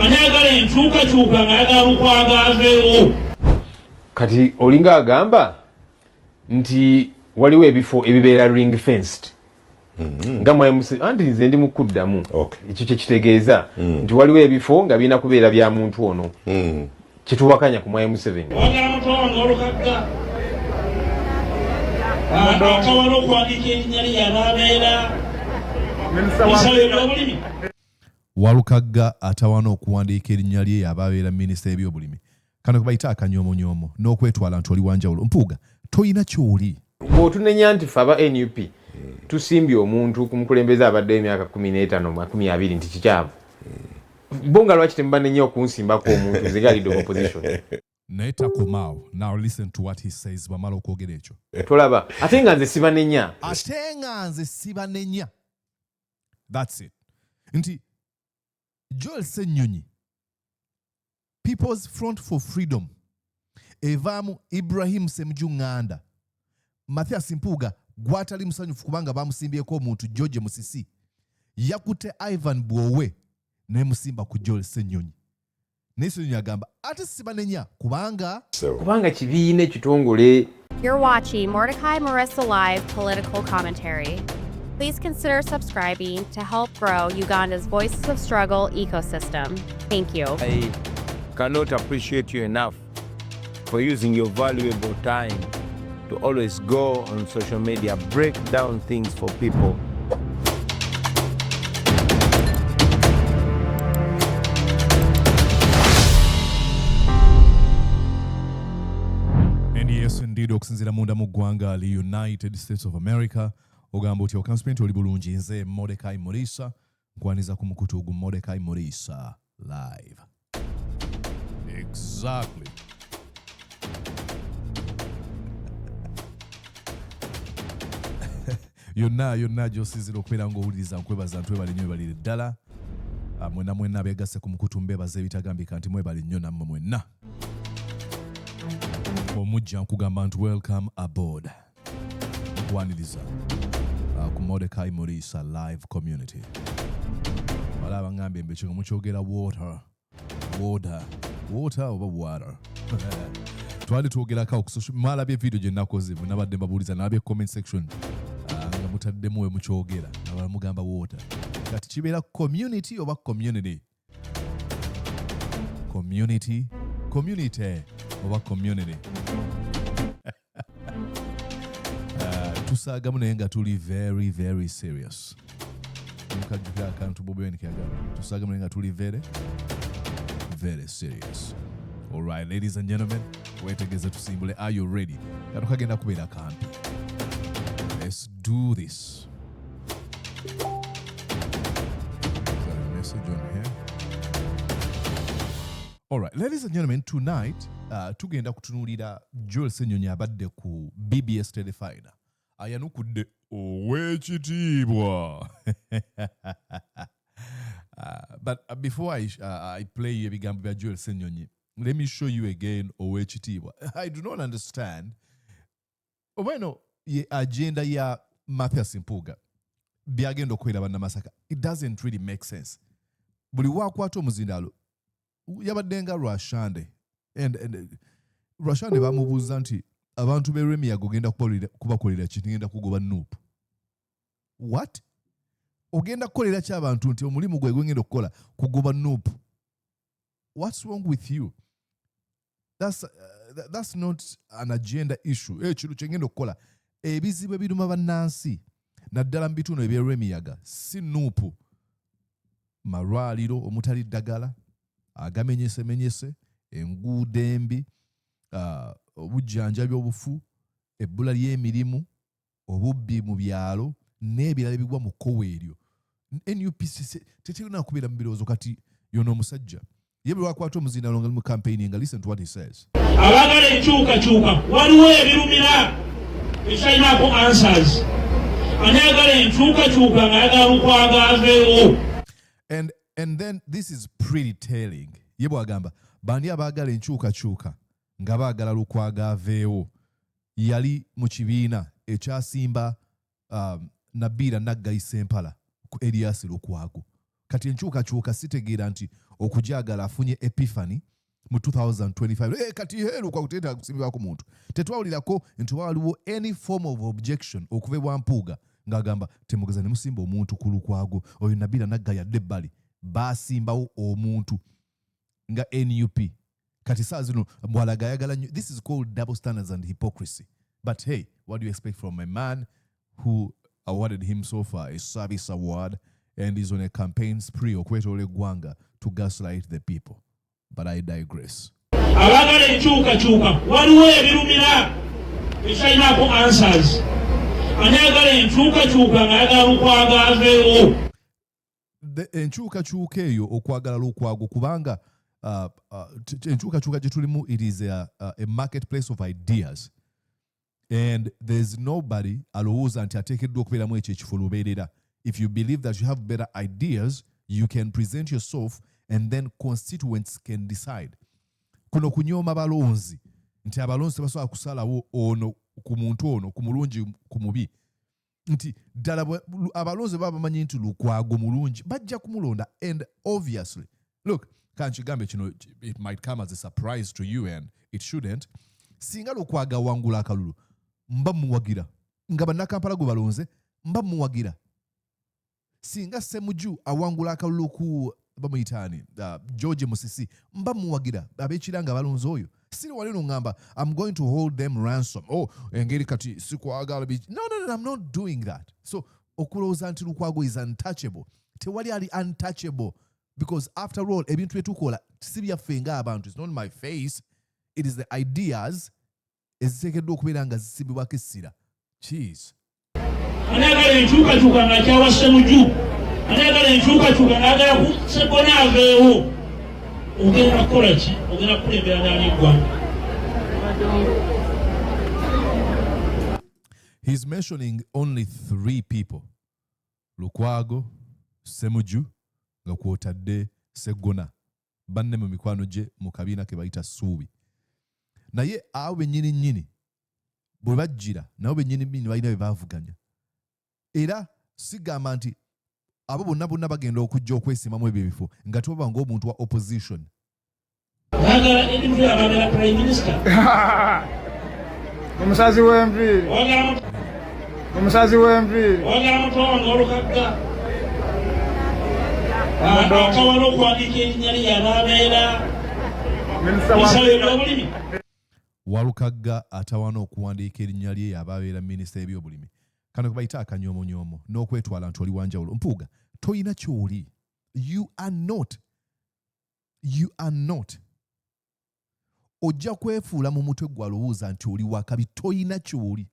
Anyagala enkyukakyuka ng'ayagala Lukwago aveewo. Kati olinga agamba nti waliwo ebifo ebibeera ring fenced. Nga mwayimusi anti nze ndi mukuddamu. Ekyo kye kitegeeza nti waliwo ebifo nga birina kubeera bya muntu ono. Kituwakanya ku Mwai Museveni. Wagala mutongo olukagga. Akawala okuwandiika erinnya lye yabaabeera. Walukagga atawana okuwandiika erinnya lye yabaabeera minisita y'ebyobulimi. Kano kubayita akanyoomonyomo n'okwetwala nti oli wanjawulo. Mpuuga toyina ky'oli. Bw'otunenya nti ffe aba NUP tusimbye omuntu ku mukulembeze abadde emyaka 15 20 nti kikyavu. Bonga lwaki tembanenya okunsimbako omuntu nze galidde mu opposition. Naye takomaawo. Now listen to what he says bamala okwogera ekyo. Tolaba ate nga nze sibanenya. That's it. Nti Joel Ssenyonyi, People's Front for Freedom, evaamu Ibrahim Ssemujju, Mathias Mpuuga gwatali musanyufu kubanga bamusimbyeko omuntu George Musisi, yakutte Ivan Bwowe ne musimba ku Joel Ssenyonyi. Ne Ssenyonyi agamba ate sibanenya kubanga kibiina ekitongole. You're watching Mordecai Marissa Live Political Commentary. Please consider subscribing to help grow Uganda's Voices of Struggle ecosystem. Thank you. I cannot appreciate you enough for using your valuable time to always go on social media, break down things for people. And yes, indeed, okusinzira munda mu ggwanga li United States of America. Ogamba oti okansipenti oli bulungi nze Mordecai Morisa nkwaniza ku mukutu gu Mordecai Morisa live. Exactly. yonna gy'osizira okubeera ng'owuliriza nkwebaza ntwebale nnyo ebalire ddala. Mwenna abeegasse ku mukutu mbeebaza ebitagambika nti mwebale nnyo nammwe mwenna. Omujja nkugamba nti welcome aboard. Nkwaniriza ku Mordecai Morisa live community. Wala abangambye mbekyo mukyogera water oba water. Twali twogerako mwalabye video gye nakoze bwe nabadde mbabuuliza nalabye comment section nga mutaddemu we mukyogera nabala mugamba water. Kati kibeera community oba community oba community. Tusaagamu naye nga tuli very very serious. Mukajjukira akantu Bobi kyagamba. Tusaagamu naye nga tuli very very serious. All right, ladies and gentlemen, weetegereze tusimbule. Are you ready? Kano kagenda kubeera kampi. Let's do this. Is that a message on here? All right, ladies and gentlemen, tonight tugenda kutunuulira Joel Ssenyonyi abadde ku BBS Telefina. Ayanukudde ow'ekitiibwa. But before I play ebigambo bya Joel Ssenyonyi, let me show you again ow'ekitiibwa. I do not understand. Obweno ye agenda ya Mathias Mpuuga byagenda okubeera bannamasaka. It doesn't really make sense. Buli waakwata omuzindaalo yabadde nga Rwashande. And Rwashande bamubuuza nti abantu b'eremiyaga ogenda kubakolera ki? Ngenda kugoba nuupu. What? Ogenda kukolera ki abantu nti omulimu gwe gwengenda okukola kugoba nuupu? What's wrong with you? That's not an agenda issue. Ekintu kyengenda okukola ebizibu ebiruma bannansi naddala mu bitundu eby'eremiyaga si nuupu. Malwaliro omutali ddagala agamenyesemenyese, enguudo embi, obujjanjabi obufu, ebbula ly'emirimu, obubbi mu byalo n'ebirala ebigwa mu kkowe eryo. NUP teterina kubeera mu birowoozo kati yono omusajja. Ye bwe lwakwata omuzindaalo nga li mu campaigning nga listen to what he says. Abagala enkyukakyuka waliwo ebirumira ekyalinaako answers. Anyagala enkyukakyuka ng'ayagala Lukwago aveewo. And then this is pretty telling. Ye bw'agamba bandi abaagala enkyukakyuka nga baagala Lukwago aveewo. Yali mu kibiina ekyasimba Nabbira Naggayi Ssempala ku Erias Lukwago. kati enkyukakyuka sitegeera nti okujagala afunye epiphany mu 2025 kati heeruka kutenda kusimbibwako muntu tetwawulirako nti waliwo any form of objection okuva ewa Mpuuga ng'agamba temugeza ne musimba omuntu ku Lukwago oyo Nabila Nagga yadde ebbali baasimbawo omuntu nga NUP kati saa zino Mbwalaga ayagala nnyo. This is called double standards and hypocrisy. But hey, what do you expect from a man who awarded him so far a service award and is on a campaign spree okwetoola eggwanga to gaslight the people? But I digress. Abagala enkyukakyuka waliwo ebirumira ekyalinaako answers. Ani ayagala enkyukakyuka ng'ayagala Lukwago aveewo? Enkyukakyuka eyo okwagala Lukwago kubanga enkyukakyuka gye tulimu, it is a marketplace of ideas. And there's nobody alowooza nti ateekeddwa okubeeramu ekyo ekifo lubeerera. If you believe that you have better ideas, you can present yourself and then constituents can decide. Kuno kunyooma balonzi nti abalonzi tebasobola kusalawo ono ku muntu ono ku mulungi ku mubi. Nti ddala abalonzi baba bamanyi nti Lukwago mulungi bajja kumulonda. And obviously, look, kankigambe kino, it might come as a surprise to you and it shouldn't. Singa Lukwago awangula akalulu mba muwagira nga bannakampala gwe balonze mba muwagira. Singa Ssemuju awangula akalulu ku bamuyitaani George Musisi mba muwagira ab'ekiranga balonze oyo. Siri walino ngamba I'm going to hold them ransom. Oh, engeri kati sikwagala bi. No, I'm not doing that. So okulowooza nti Lukwago is untouchable. Tewali ali untouchable because after all ebintu bye tukola si byaffe ng'abantu. It's not my face. It is the ideas eziteekeddwa okubeera nga zisimbibwako essira. Jeez. Anayagala enkyukakyuka ng'akyawa Ssemuju. Anayagala enkyukakyuka ng'agala ku Sseggona aveewo. Ogenda kukola ki? Ogenda kukulembera n'ani eggwanga? He's mentioning only 3 people. Lukwago, Ssemuju, nga kw'otadde Sseggona. Banne mu mikwano gye mu kabiina ke bayita Ssuubi. Naye abo bennyini nnyini bwe bajjira nabo bennyini nnyini balina bye baavuganya. Era sigamba nti abo bonna bagenda okujja okwesimbamu ebyo ebifo nga toba ng'omuntu wa opposition. Bagala ebintu abagala prime minister. Omusazi w'enviiri. Omusazi w'enviiri. Wagala Mutwanga Olukagga. Akawala okuwandiika erinnya lye yabaabeera minisita w'ebyobulimi. Walukagga atawaana okuwandiika erinnya lye yabaabeera minisita w'ebyobulimi. Kano kubayita akanyoomonyomo n'okwetwala nti oli wanjawulo. Mpuuga, toyina ky'oli. You are not. Ojja kwefuula mu mutwe gw'alowooza nti oli wakabi. Toyina ky'oli.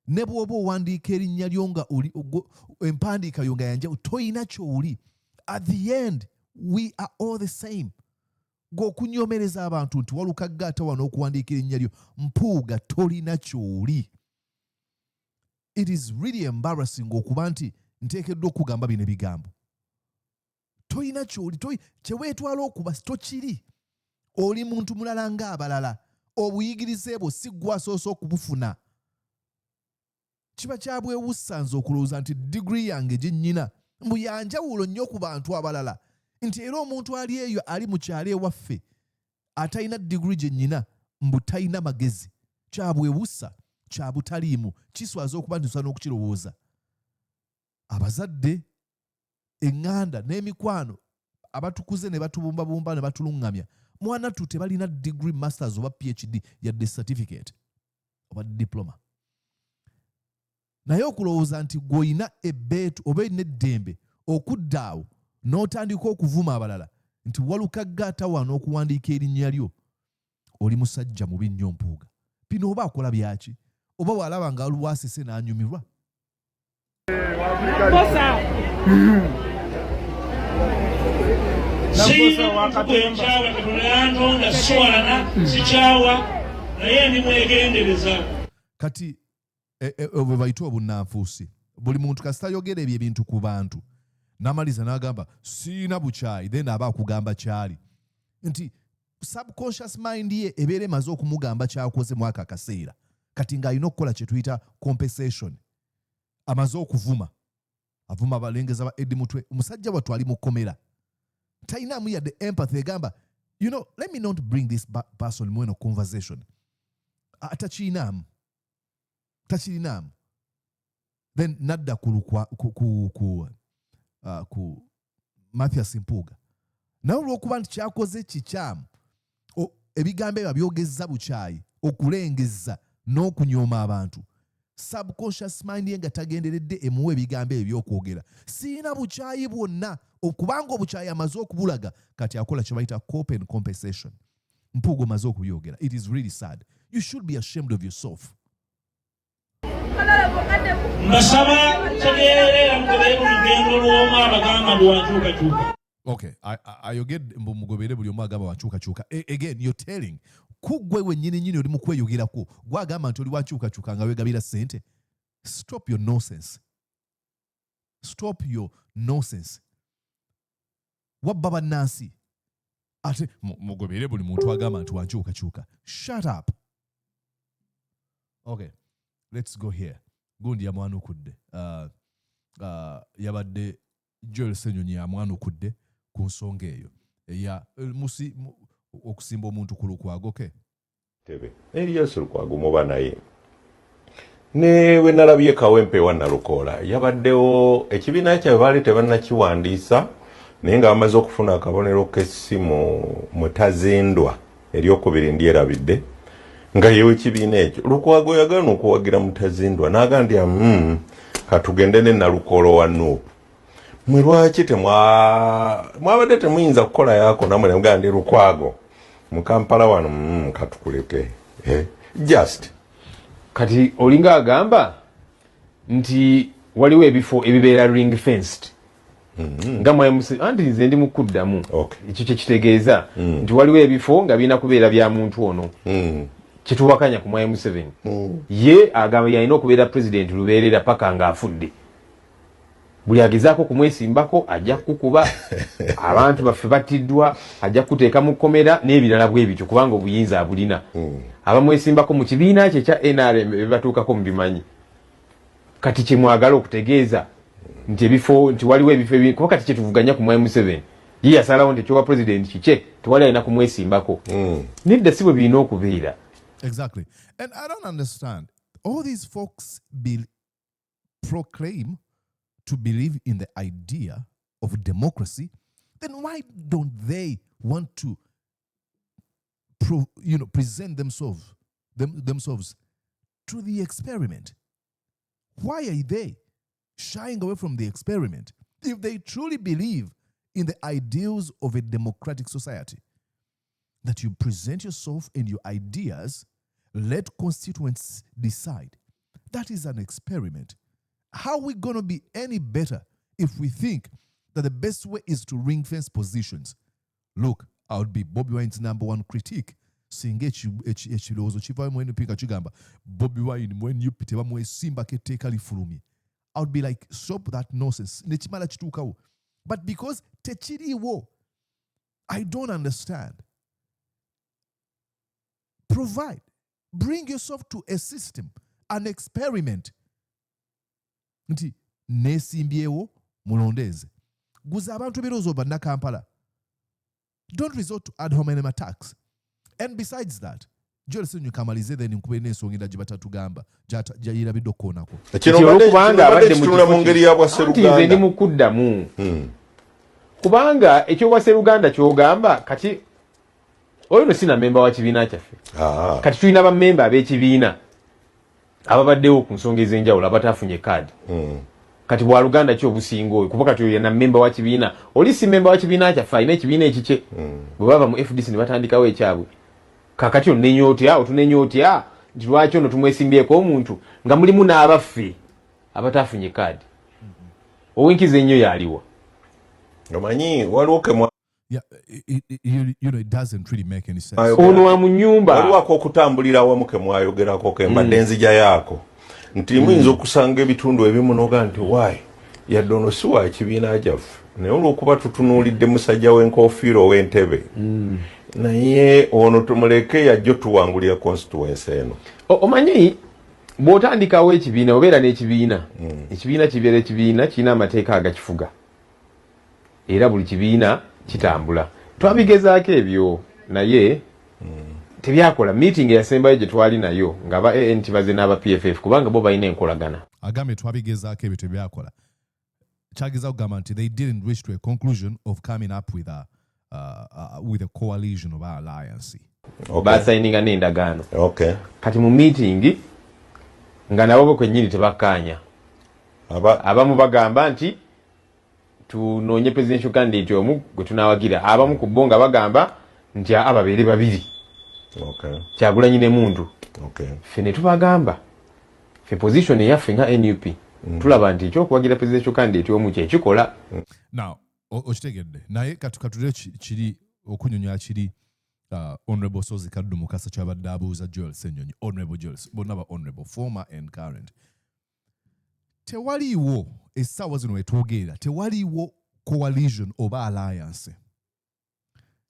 Ne bw'oba owandiika erinnya lyo nga empandiika yo nga yanjawulo, toyina ky'oli. At the end, we are all the same. Gw'okunyoomereza abantu nti Walukagga atawaana okuwandiika erinnya lyo, Mpuuga tolina ky'oli. It is really embarrassing okuba nti nteekeddwa okugamba bino ebigambo. Toyina ky'oli, kyeweetwala okuba tokiri. Oli muntu mulala ng'abalala. Obuyigirize bwo si ggwe asoose okubufuna. Kiba kya bwewussa nze okulowooza nti digiri yange gye nnyina mbu yanjawulo nnyo ku bantu abalala. Nti era omuntu ali eyo ali mu kyalo ewaffe atalina digiri gye nnyina mbu talina magezi. Kya bwewussa, kya butaliimu, kiswaza okuba nti nsobola n'okukirowooza. Abazadde, eŋŋanda n'emikwano abatukuze ne batubumbabumba ne batuluŋŋamya, mwana tu tebalina degree, masters oba PhD yadde certificate oba diploma. Naye okulowooza nti gw'olina ebbeetu oba olina eddembe okudda awo n'otandika okuvuma abalala nti Walukagga atawaana okuwandiika erinnya lyo, oli musajja mubi nnyo Mpuuga. Bino oba akola byaki? Oba bw'alaba nga lwasese n'anyumirwa? Kati bwe bayita obunnanfuusi, buli muntu kasita ayogera ebyo ebintu ku bantu n'amaliza n'agamba siina bukyayi, then aba akugamba kyali. Nti subconscious mind ye ebeera emaze okumugamba kyakoze mu ako akaseera. Kati ng'alina okukola kye tuyita compensation. Amaze okuvuma. avuma abalengeza ba Eddie Mutwe omusajja wattu ali mu kkomera talinamu yadde empathy egamba you know let me not bring this person mu eno conversation takiinamu then nadda ku Mathias Mpuuga naye olw'okuba nti kyakoze kikyamu ebigambo ebyo byogezza bukyayi okulengeza n'okunyooma abantu subconscious mind ye nga tagenderedde emuwa ebigambo ebyo by'okwogera siina bukyayi bwonna okubanga obukyayi amaze okubulaga kati akola kye bayita cope and compensation. Mpuuga omaze okubyogera. It is really sad. You should be ashamed of yourself. Okay, ayogedde mugobere buli omu agamba wankyukakyuka. Again, you're telling kugwe wennyini oli mu kweyogerako gwagamba nti oli wankyukakyuka nga wegabira ssente. Stop your nonsense. Stop your nonsense. Wabba bannansi ate mugobere buli muntu agamba nti wankyukakyuka. Shut up. Okay, let's go here. Gundi yamwanukudde. Yabadde Joel Ssenyonyi yamwanukudde ku nsonga eyo eya okusimba omuntu ku Lukwago. Okay. Erias Lukwago muba naye ne we nalabye Kawempe wa Nalukoola yabaddewo ekibiina kye baali tebannakiwandiisa naye nga bamaze okufuna akabonero k'essimu mutazindwa eryokubiri ndyerabidde nga yewe ekibiina ekyo Lukwago yagaana okuwagira mutazindwa n'agambye katugende ne Nalukoola wa Nuupu mwe lwaki mwabadde temuyinza kukola yako namwe mugandi Lukwago mu Kampala wano katukuleke just kati olinga agamba nti waliwo ebifo ebibeera ring fenced nga mwamusi anti nze ndi mukuddamu ekyo kye kitegeeza nti waliwo ebifo nga birina kubeera bya muntu ono kituwakanya ku Mwai Museveni ye agamba yalina okubeera president lubeerera paka nga afudde buli agezaako kumwesimbako ajja kukuba abantu baffe battiddwa ajja kuteeka mu kkomera n'ebirala bwe bityo kubanga obuyinza abulina abamwesimbako mu kibiina kye kya NRM bebatuukako mu bimanyi kati kye mwagala okutegeeza nti ebifo nti waliwo ebifo kuba kati kye tuvuganya ku Mwai Museveni ye yasalawo nti ekyowa president kikye tewali alina kumwesimbako nedda si bwe birina okubeera. Exactly. And I don't understand. All these folks proclaim to believe in the idea of democracy, then why don't they want to present themselves to the experiment? Why are they shying away from the experiment if they truly believe in the ideals of a democratic society? That you present yourself and your ideas, let constituents decide. That is an experiment. How are we going to be any better if we think that the best way is to ring fence positions? Look, I would be Bobi Wine's #1 critique. Singe ekirozo kiva mwenu pika chigamba Bobi Wine when you piteba mwe simba keteka lifulumi. I would be like, stop that nonsense. Nechimala chitukawo. But because techiriwo, I don't understand. Provide. Bring yourself to a system, an experiment. Nti nesimbyewo mulondeze. Guza abantu birozo bana Kampala. Don't resort to ad hominem attacks. And besides that, Joel Ssenyonyi kamalize then nkube n'ensonga endala gye batatugamba gyayirabidde okkoonako. Kubanga abadde mu ngeri ya Bwasseruganda. Nti nze ndi mukuddamu. Kubanga ekyobwa Sseruganda ky'ogamba kati oyo no sina memba wa kibiina kyaffe. Kati tulina bammemba ab'ekibiina ababaddewo ku nsonga ez'enjawulo abatafunye kaadi. Kati bwa Luganda ki obusinga oyo kuba kati oyo na memba wa kibiina oli si memba wa kibiina kyaffe alina ekibiina ekikye bwe bava mu FDC ne batandikawo ekyabwe. Kakati ono nenyootya otunenyootya nti lwaki ono tumwesimbyeko omuntu nga mulimu n'abaffe abatafunye kaadi. Ow'enkizo ennyo yaliwa. Omanyi waliwo kemwa it doesn't really make any sense. Ono wa mu nnyumba waliwo okutambulira awamu kemwayogerako kembadde enzija yaako nti muyinza okusanga ebitundu ebimu n'oga nti wayi yadde ono si wa kibiina gyaffe naye olw'okuba tutunuulidde musajja w'enkofiira ow'entebe naye ono tumuleke yajja tuwangulira constituency eno. Omanyi bw'otandikawo ekibiina obeera n'ekibiina ekibiina kibeera ekibiina kirina amateeka agakifuga era buli kibiina kitambula. Twabigezaako ebyo naye tebyakola. Meeting eyasembayo gye twali nayo ng'aba ANT baze n'aba PFF kubanga bo balina enkolagana. Agambye twabigezaako ebyo tebyakola. Kyagezaawo kugamba nti they didn't reach to a conclusion of coming up with a coalition of our alliance. Basayininga n'endagaano. Kati mu meeting nga nabo kwennyini tebakkaanya. Abamu bagamba nti tunoonye presidential candidate omu gwe tunaawagira. Abamu ku bo nga bagamba nti ababeere babiri. Kyagulanyi ne muntu. Ffe ne tubagamba ffe position eyaffe nga NUP tulaba nti ekyokuwagira presidential candidate omu kyekikola. Now okitegedde naye katulire kiri okunyonyola kiri Honorable Sozi Kaddu Mukasa kyabadde abuuza Joel Ssenyonyi. Honorable Joel, bonna ba honorable, former and current. Tewaliiwo essaawa zino wetwogerera, tewaliiwo coalition oba alliance.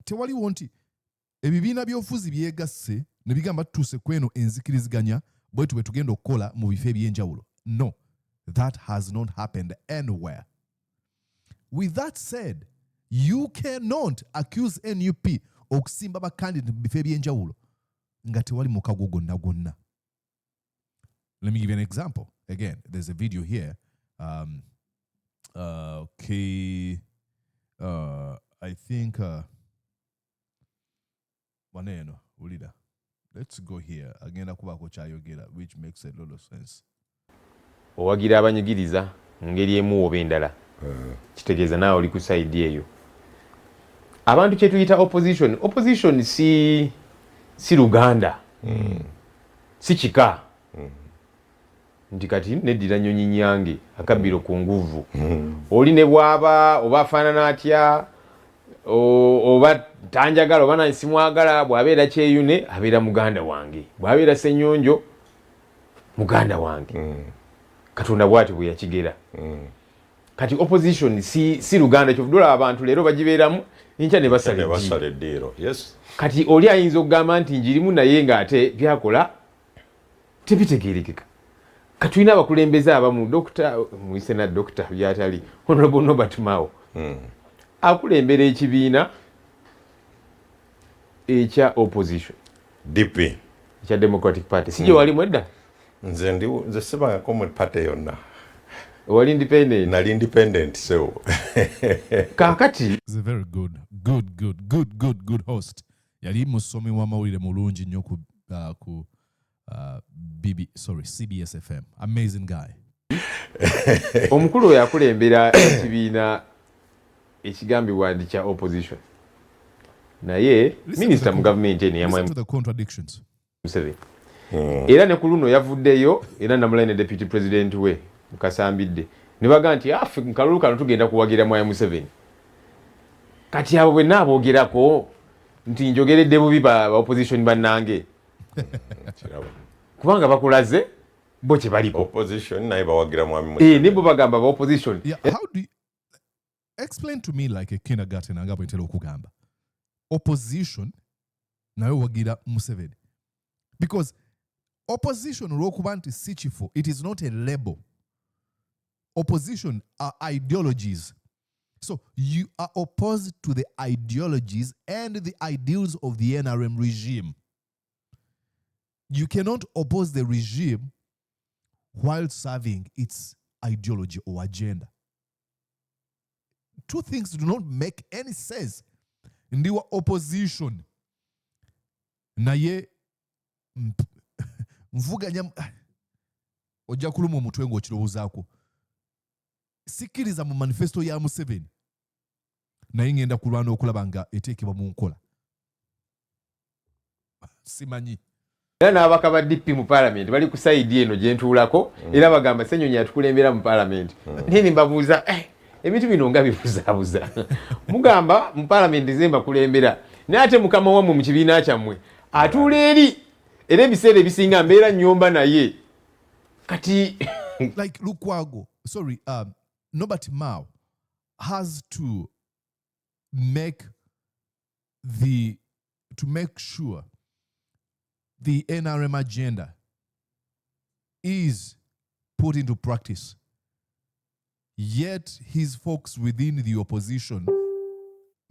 Tewaliiwo nti ebibiina by'obufuzi byegasse ne bigamba tutuuse kweno enzikiriziganya bwetu bwe tugenda okukola mu bifo eby'enjawulo. No, that has not happened anywhere. With that said, you cannot accuse NUP okusimba ba candidate mu bifo eby'enjawulo nga tewali mukago gonna gonna. Let me give you an example. Again, there's a video here. I think Maneno, Ulida. Let's go here. Agenda kubako kyayogera, which makes a lot of sense. Owagira abanyigiriza ngeri emu oba endala. Kitegeeza naawe oli ku side eyo. Abantu kye tuyita opposition si Luganda. Si kika. Nti kati neddira nnyonyi nyange akabbiro ku nguvu. Oli ne bw'aba oba afaanana atya oba tanjagala oba nansimwagala bw'abeera kyeyune abeera muganda wange. Bw'abeera Ssenyonjo muganda wange. Katonda bw'ati bwe yakigera. Kati opposition si Luganda kyovudula abantu leero bagibeeramu nkya ne basala eddiiro. Yes. Kati oli ayinza okugamba nti njirimu naye ng'ate byakola tebitegeerekeka. Katulina abakulembeze abamu muyise na Dr. byatali Honorable Norbert Mao. Akulembera ekibiina ekya opposition. DP. Ekya Democratic Party. Sije wali mwedda? Nze sibangako mu party yonna. Wali independent? Nali independent so. Kakati. He's a very good host. Yali musomi wa mawulire mulungi nnyo ku CBS FM. Amazing guy. Omukulu oyo akulembera ekibiina ekigambibwa ndi kya opposition. Naye minister mu government eni yamwe to the contradictions. Era ne ku luno yavuddeyo era namulaine deputy president we Mukasambidde. Ne baga nti afe nkalulu kano tugenda kuwagira Mwaya Museveni. Kati abo bwe naabogerako nti njogeredde bubi ba opposition bannange. Kubanga bakulaze bo kye balipo. Opposition naye bawagira Mwami Museveni. Ne bo bagamba ba opposition. Yeah, how do you explain to me like a kindergarten nga bwentera okugamba? Opposition nayo wagira Museveni. Because opposition olw'okuba nti si kifo, it is not a label. Opposition are ideologies. So you are opposed to the ideologies and the ideals of the NRM regime. You cannot oppose the regime while serving its ideology or agenda. Two things do not make any sense. Ndiwa opposition. Naye mvuganya ojja kuluma omutwe ng'okirowoozaako. Sikkiriza mu manifesto ya Museveni naye ngenda kulwana okulaba nga eteekebwa mu nkola. Simanyi. Era n'abaka ba DP mu parliament bali ku side eno gye ntuulako era bagamba Ssenyonyi atukulembera mu parliament. Naye mbabuuza ebintu bino nga bibuzaabuza. Mugamba mu parliament zemba kulembera naye ate mukama wammwe mu kibiina kyammwe atuula eri era ebiseera ebisinga mbeera nnyomba naye. Kati like Lukwago, sorry, Norbert Mao has to make sure the NRM agenda is put into practice. Yet his folks within the opposition,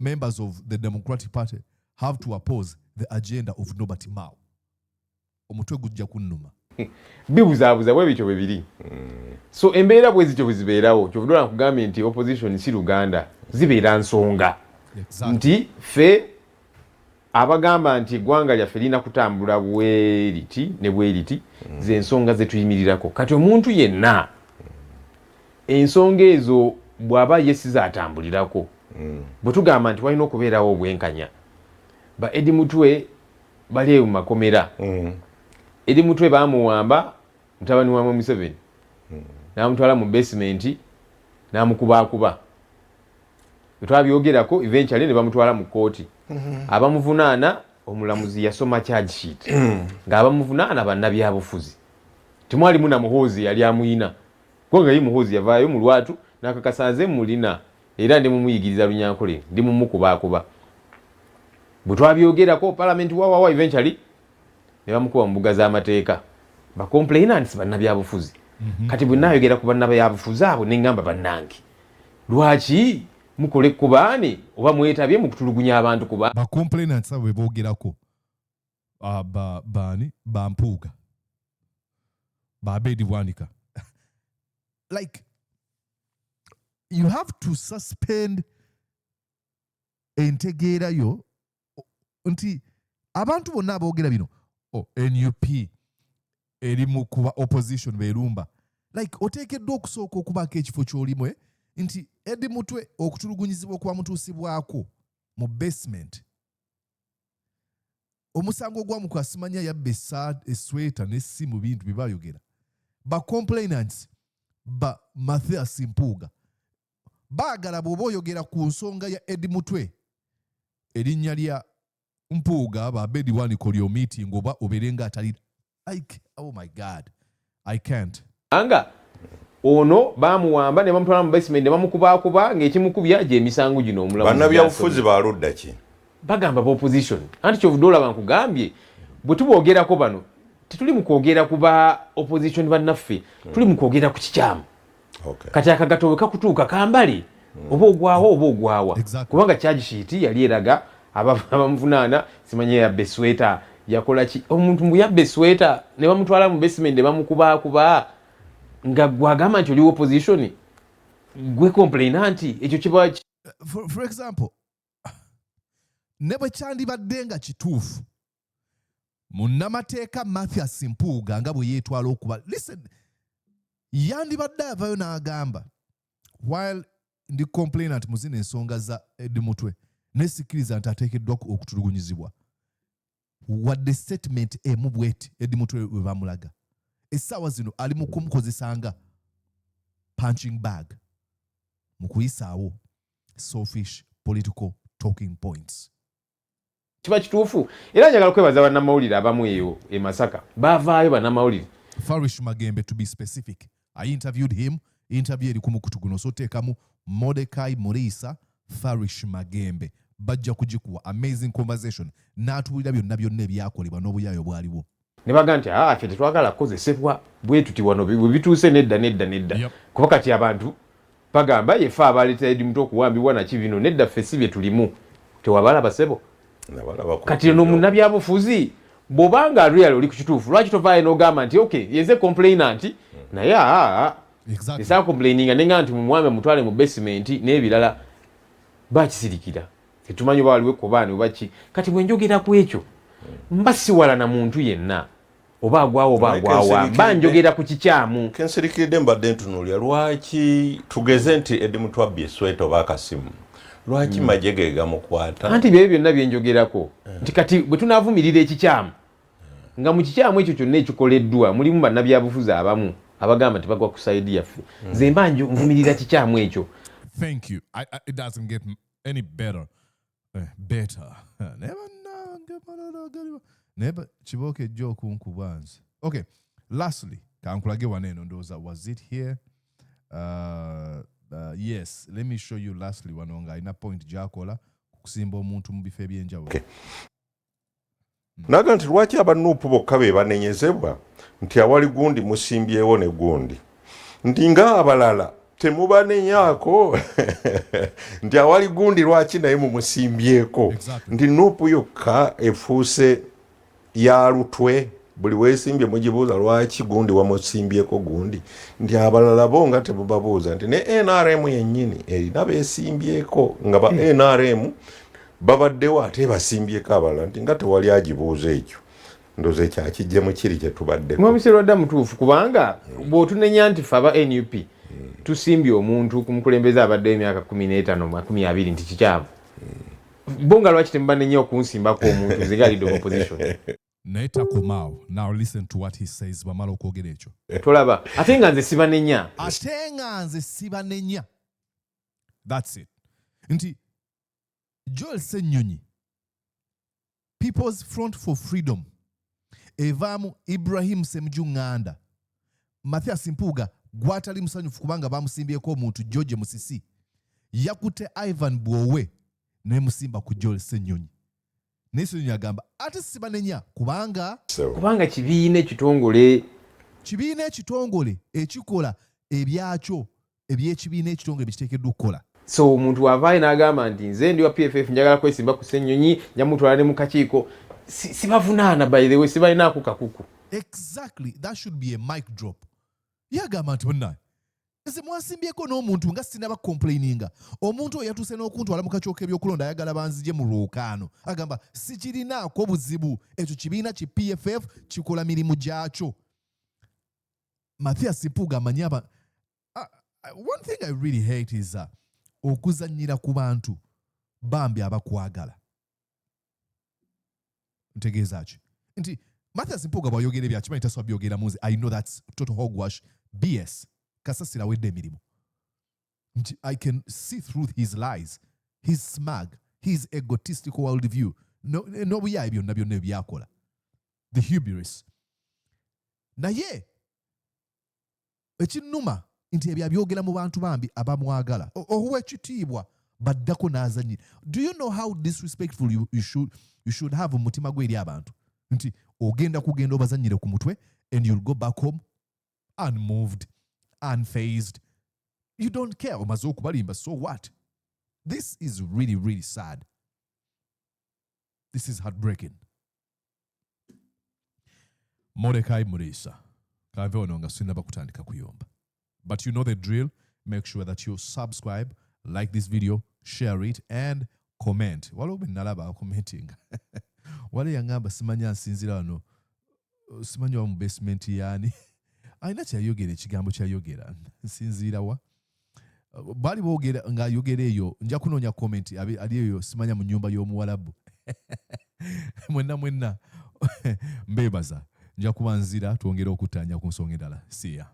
members of the Democratic Party, have to oppose the agenda of Nobati Mao. Omutwe gujja kunnuma. Bibuzabuza bwe bityo bibiri. So embeera bwe zityo bwezibeerawo kyovudola nkugambye nti opposition si Luganda zibeera nsonga. Nti fe abagamba nti eggwanga lyaffe lina kutambula bweriti ne bweriti ze ensonga ze tuyimirirako. Kati omuntu yenna ensonga ezo bw'aba yesiza atambulirako. Bwe tugamba nti walina okubeerawo obwenkanya. Ba Edi Mutwe bali mu makomera. Edi Mutwe bamuwamba mutabani wa Museveni. Namutwala mu basement namukuba. Twabyogerako eventually ne bamutwala mu kooti. Abamuvunaana omulamuzi yasoma charge sheet. Ng'abamuvunaana bannabyabufuzi. Timwali muna muhozi yali amuyina. Konga yi muhozi yavaayo mu lwatu nakakasanze mulina era ndi mumuyigiriza Lunyankole ndi mumukuba. Bwe twabyogerako Parliament wawa eventually ne bamukuba mu mbuga z'amateeka. Ba complainants bannabyabufuzi. Kati bwe nayogera ku bannabyabufuzi abo ne ngamba bannange. Lwaki mukole kubaani oba mwetabye mu kutulugunya abantu kuba ba complainants abo bebogerako ba Mpuuga ba Bedi Bwanika. Like, you have to suspend entegeera yo nti abantu bonna aboogera bino NUP eri mu kuba opposition berumba. Like, oteekeddwa okusooka okubaako ekifo ky'olimu nti Edi Mutwe okutulugunyizibwa okuba mutuusibwako mu basement. Omusango gwamukwasa simanya yabba esweta n'essimu bintu bye bayogera. Ba complainants ba Mathias Mpuuga baagala bw'oba oyogera ku nsonga ya Edi Mutwe erinnya lya Mpuuga ba Bedi Bwanika olyo meeting oba oberenga atali. Oh my God, I can't. Anga ono bamuwamba ne bamutwala mu basement ne bamukuba ng'ekimukubya gye emisango gino omulamu. Bannabyabufuzi baludda ki? Bagamba ba opposition. Anti kyovudola bankugambye bwe tuboogerako bano tituli mu kwogera ku ba opposition bannaffe tuli mu kwogera ku kikyamu. Kati akagatowe kakutuuka kambali oba ogwawa. Kubanga charge sheet yali eraga abamuvunaana simanye yabbe sweta yakola ki omuntu mbu yabbe sweta ne bamutwala mu basement ne bamukuba nga gwagamba nti oli opposition gwe complainant ekyo kiba for example ne bwe kyandibadde nga kituufu munnamateeka Mathias Mpuuga nga bwe yeetwala okuba. Listen, yandibadde avayo n'agamba while ndi complainant mu zino ensonga za Edi Mutwe nesikiriza nti ateekeddwa okutulugunyizibwa wadde statement emu bweti Edi Mutwe we bamulaga. Essaawa zino ali mu kumukozesanga punching bag mu kuyisaawo selfish political talking points. Kiba kituufu era njagala kwebaza bannamawulire abamu eyo e Masaka bavaayo bannamawulire. Farish Magembe to be specific. I interviewed him. Interview eri kumukutu guno so teekamu Mordecai Murisa Farish Magembe. Bajja kugikuwa amazing conversation. N'atuwulira byonna ebyakolebwa n'obuyaayo bwaliwo. Ne baga nti ffe tetwagala kukozesebwa bwe tuti wano bwe bituuse nedda. Kuba kati abantu bagamba yefe abaleeta Edi Mutwe okuwambibwa na kibino nedda ffe si bye tulimu. Tewabalaba ssebo. Kati no munnabyabufuzi bw'obanga real oli ku kituufu lwaki tovaayo n'ogamba nti okay yeze complainant naye esa complaininga nenga nti mumwame mutwale mu basement n'ebirala bakisirikira tetumanyi oba waliwo ekkobaani oba ki. Kati bwe njogera ku ekyo mba siwala na muntu yenna oba agwawa mba njogera ku kikyamu. Kensirikiridde mbadde ntunuulira lwaki tugeze nti Edi Mutwe abbye esweta oba akasimu. Lwaki majege gamukwata? Anti bye byonna bye njogerako nti kati bwe tunaavumirira ekikyamu nga mu kikyamu ekyo kyonna ekikoleddwa mulimu bannabyabufuzi abamu abagamba nti bagwa ku saidi yaffe. Nze mba nvumirira kikyamu ekyo. Thank you. It doesn't get any better. Never chiboke joke unkubanzi. Okay, lastly, kankulage waneno ndoza, was it here? Yes, let me show you lastly wanonga ina point jakola kusimba omuntu mu bifo ebyenjawulo. Okay. naga nti lwaki abanuupu bokka be banenyezebwa nti awali gundi musimbyewo ne gundi nti nga abalala temubanenyaako nti awali gundi lwaki naye mumusimbyeko nti nuupu yokka efuuse ya lutwe buli weesimbye mugibuuza lwaki gundi wamusimbyeko gundi nti abalala bo nga temubabuuza nti ne NRM yennyini erina beesimbyeko nga ba NRM babaddewo ate basimbyeko abalala nti nga tewali agibuuza ekyo ndoze kyakijjemu kiri kye tubaddeko mwabiserwadda mutuufu kubanga bw'otunenya nti fe aba NUP tusimbye omuntu ku mukulembeze abadde emyaka 15 20 nti kikyavu bo nga lwaki temubanenya okunsimbako omuntu nze nga leader of opposition naye takomaawo. Now listen to what he says bamala okwogera ekyo tolaba ate nga nze sibanenya that's it nti Joel Ssenyonyi People's Front for Freedom evaamu Ibrahim Semjunganda Mathias Mpuuga gwatali musanyufu kubanga bamusimbyeko omuntu George Musisi yakute Ivan Bwowe ne musimba ku Joel Ssenyonyi naye Ssenyonyi agamba ate sibanenya kubanga kibiina ekitongole ekikola ebyakyo eby'ekibiina ekitongole bikiteekeddwa okukola. So omuntu wavaayo n'agamba nti nze ndi wa PFF njagala kwesimba ku Ssenyonyi njamutwala ne mu kakiiko sibavunaana by the way sibalinaako kakuku. Exactly, that should be a mic drop. Yagamba nti bonna nze mwasimbyeko n'omuntu nga sinaba complaininga omuntu oyo yatuuse n'okuntwala mu kakiiko ebyokulonda ayagala banzije mu lwokaano agamba sikirinaako buzibu ekyo kibiina ki PFF kikola mirimu gyakyo. Mathias Mpuuga amanyi one thing I really hate is okuzannyira ku bantu bambi abakwagala. Ntegeeza ki nti Mathias Mpuuga bw'ayogera ebyakimanyi tasooka byogera muzi. I know that's total hogwash BS. Kasasira wedde emirimu. I can see through his lies, his smug, his egotistical worldview. N'obuyaayi byonna byonna ebyakola. The hubris. Naye ekinnuma nti ebyo abyogera mu bantu bambi abamwagala ow'ekitiibwa baddako n'azanyira. Do you know how disrespectful you should have omutima gwe eri abantu nti ogenda kugenda obazanyire ku mutwe and you'll go back home unmoved, unfazed. You don't care. Omaze okubalimba, so what? This is really, really sad. This is heartbreaking. Mordecai Murisa. Kave ono nga sinaba kutandika kuyomba. But you know the drill. Make sure that you subscribe, like this video, share it, and comment. Waliwo be nalaba commenting. Wale yangamba simanya nsinzira wano. Simanya wa mu basement yani. Aina kyayogera ekigambo kyayogera. Nsinzira wa. Bali boogera nga yogera eyo nja kunoonya comment ali eyo simanya mu nyumba y'omuwalabu. Mwenna mbebaza. Nja kubanzira tuongere okutanya ku nsonga endala. See ya.